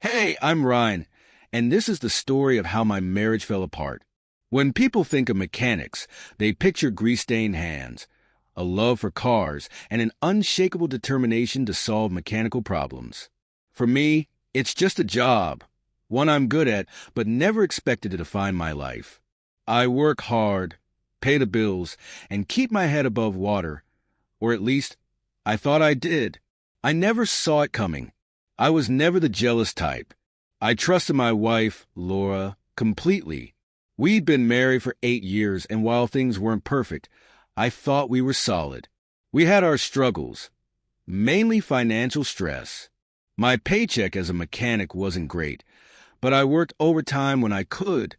Hey, I'm Ryan, and this is the story of how my marriage fell apart. When people think of mechanics, they picture grease-stained hands, a love for cars, and an unshakable determination to solve mechanical problems. For me, it's just a job, one I'm good at, but never expected to define my life. I work hard, pay the bills, and keep my head above water, or at least, I thought I did. I never saw it coming. I was never the jealous type. I trusted my wife, Laura, completely. We'd been married for 8 years, and while things weren't perfect, I thought we were solid. We had our struggles, mainly financial stress. My paycheck as a mechanic wasn't great, but I worked overtime when I could,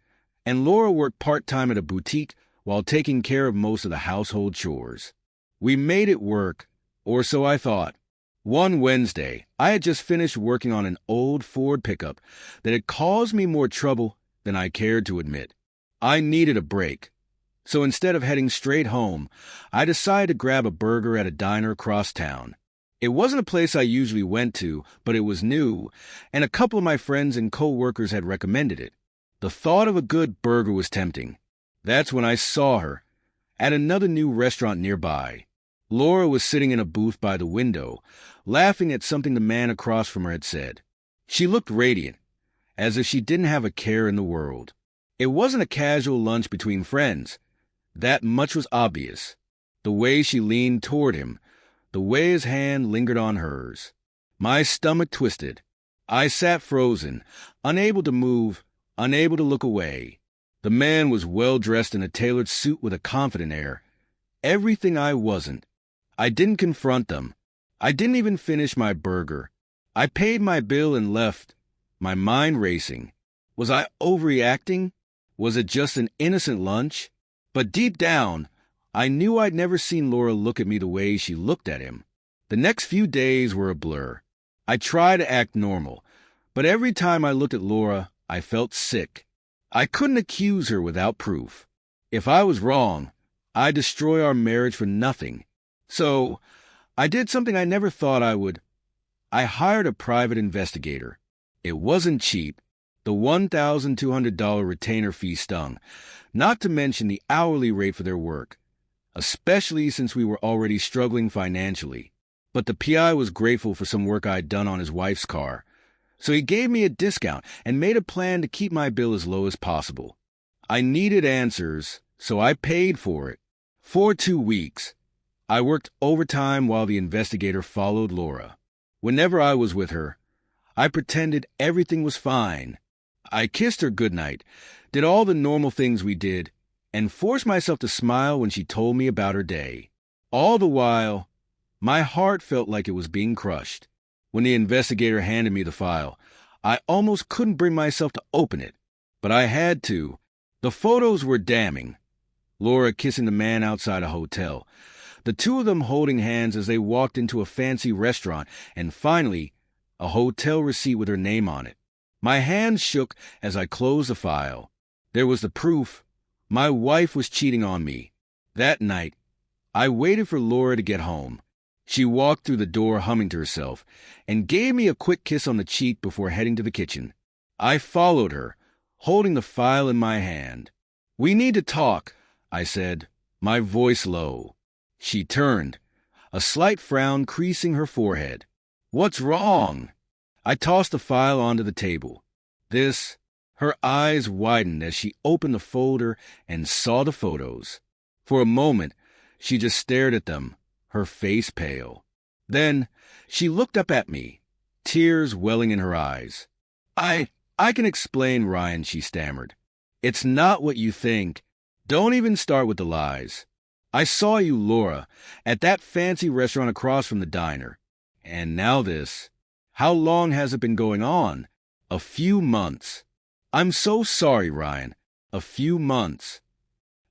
and Laura worked part-time at a boutique while taking care of most of the household chores. We made it work, or so I thought. One Wednesday, I had just finished working on an old Ford pickup that had caused me more trouble than I cared to admit. I needed a break. So instead of heading straight home, I decided to grab a burger at a diner across town. It wasn't a place I usually went to, but it was new, and a couple of my friends and co-workers had recommended it. The thought of a good burger was tempting. That's when I saw her at another new restaurant nearby. Laura was sitting in a booth by the window, laughing at something the man across from her had said. She looked radiant, as if she didn't have a care in the world. It wasn't a casual lunch between friends. That much was obvious. The way she leaned toward him, the way his hand lingered on hers. My stomach twisted. I sat frozen, unable to move, unable to look away. The man was well-dressed in a tailored suit with a confident air. Everything I wasn't. I didn't confront them. I didn't even finish my burger. I paid my bill and left, my mind racing. Was I overreacting? Was it just an innocent lunch? But deep down, I knew I'd never seen Laura look at me the way she looked at him. The next few days were a blur. I tried to act normal, but every time I looked at Laura, I felt sick. I couldn't accuse her without proof. If I was wrong, I'd destroy our marriage for nothing. So, I did something I never thought I would. I hired a private investigator. It wasn't cheap. The $1,200 retainer fee stung, not to mention the hourly rate for their work, especially since we were already struggling financially. But the PI was grateful for some work I'd done on his wife's car, so he gave me a discount and made a plan to keep my bill as low as possible. I needed answers, so I paid for it. For 2 weeks, I worked overtime while the investigator followed Laura. Whenever I was with her, I pretended everything was fine. I kissed her goodnight, did all the normal things we did, and forced myself to smile when she told me about her day. All the while, my heart felt like it was being crushed. When the investigator handed me the file, I almost couldn't bring myself to open it, but I had to. The photos were damning. Laura kissing the man outside a hotel, the two of them holding hands as they walked into a fancy restaurant, and finally, a hotel receipt with her name on it. My hands shook as I closed the file. There was the proof. My wife was cheating on me. That night, I waited for Laura to get home. She walked through the door humming to herself and gave me a quick kiss on the cheek before heading to the kitchen. I followed her, holding the file in my hand. "We need to talk," I said, my voice low. She turned, a slight frown creasing her forehead. "What's wrong?" I tossed the file onto the table. Her eyes widened as she opened the folder and saw the photos. For a moment, she just stared at them, her face pale. Then, she looked up at me, tears welling in her eyes. I can explain, Ryan," she stammered. "It's not what you think. Don't even start with the lies. I saw you, Laura, at that fancy restaurant across from the diner. And now this. How long has it been going on? A few months. I'm so sorry, Ryan. A few months."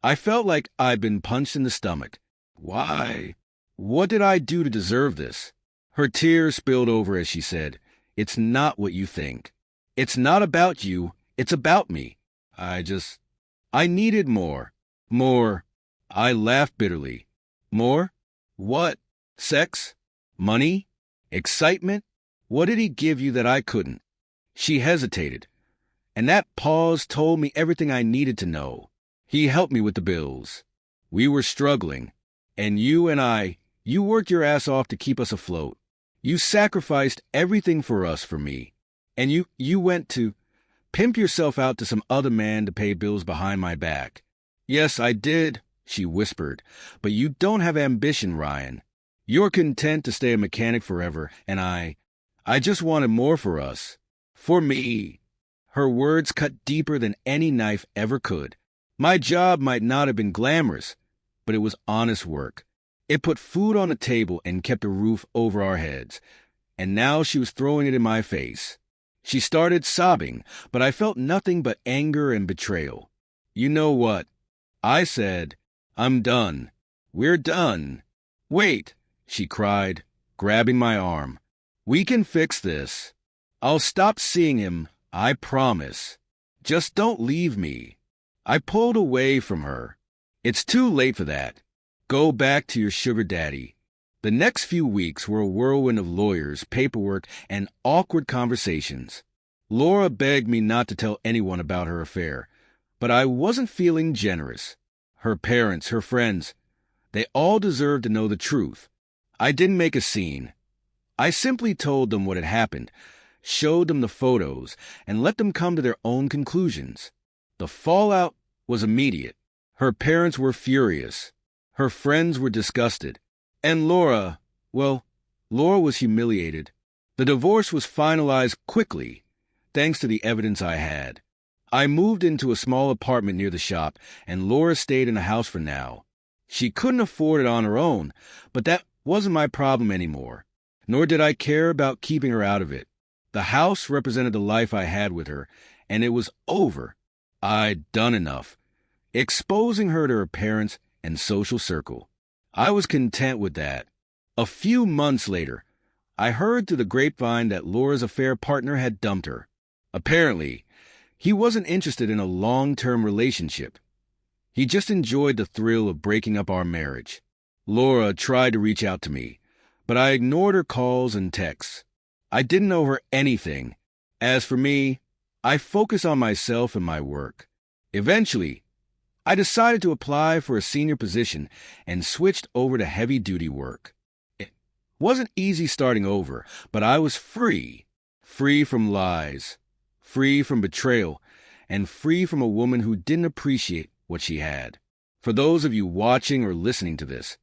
I felt like I'd been punched in the stomach. Why? What did I do to deserve this? Her tears spilled over as she said, "It's not what you think. It's not about you. It's about me. I needed more. More." I laughed bitterly. "More? What? Sex? Money? Excitement? What did he give you that I couldn't?" She hesitated, and that pause told me everything I needed to know. He helped me with the bills. We were struggling, and you worked your ass off to keep us afloat. You sacrificed everything for me. And you went to pimp yourself out to some other man to pay bills behind my back. Yes, I did, she whispered, but you don't have ambition, Ryan. You're content to stay a mechanic forever, and I just wanted more for us. For me. Her words cut deeper than any knife ever could. My job might not have been glamorous, but it was honest work. It put food on the table and kept a roof over our heads. And now she was throwing it in my face. She started sobbing, but I felt nothing but anger and betrayal. You know what? I said, I'm done. We're done. Wait, she cried, grabbing my arm. We can fix this. I'll stop seeing him, I promise. Just don't leave me. I pulled away from her. It's too late for that. Go back to your sugar daddy. The next few weeks were a whirlwind of lawyers, paperwork, and awkward conversations. Laura begged me not to tell anyone about her affair, but I wasn't feeling generous. Her parents, her friends, they all deserved to know the truth. I didn't make a scene. I simply told them what had happened, showed them the photos, and let them come to their own conclusions. The fallout was immediate. Her parents were furious. Her friends were disgusted. And Laura was humiliated. The divorce was finalized quickly, thanks to the evidence I had. I moved into a small apartment near the shop, and Laura stayed in the house for now. She couldn't afford it on her own, but that wasn't my problem anymore, nor did I care about keeping her out of it. The house represented the life I had with her, and it was over. I'd done enough, exposing her to her parents and social circle. I was content with that. A few months later, I heard through the grapevine that Laura's affair partner had dumped her. Apparently, he wasn't interested in a long-term relationship. He just enjoyed the thrill of breaking up our marriage. Laura tried to reach out to me, but I ignored her calls and texts. I didn't owe her anything. As for me, I focused on myself and my work. Eventually, I decided to apply for a senior position and switched over to heavy-duty work. It wasn't easy starting over, but I was free. Free from lies, free from betrayal, and free from a woman who didn't appreciate what she had. For those of you watching or listening to this,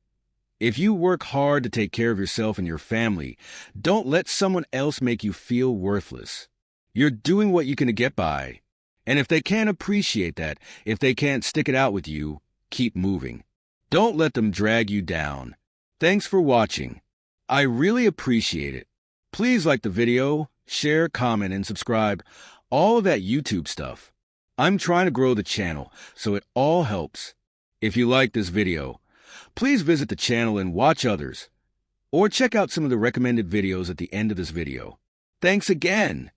if you work hard to take care of yourself and your family, don't let someone else make you feel worthless. You're doing what you can to get by. And if they can't appreciate that, if they can't stick it out with you, keep moving. Don't let them drag you down. Thanks for watching. I really appreciate it. Please like the video, share, comment, and subscribe. All of that YouTube stuff. I'm trying to grow the channel, so it all helps. If you like this video, please visit the channel and watch others. Or check out some of the recommended videos at the end of this video. Thanks again.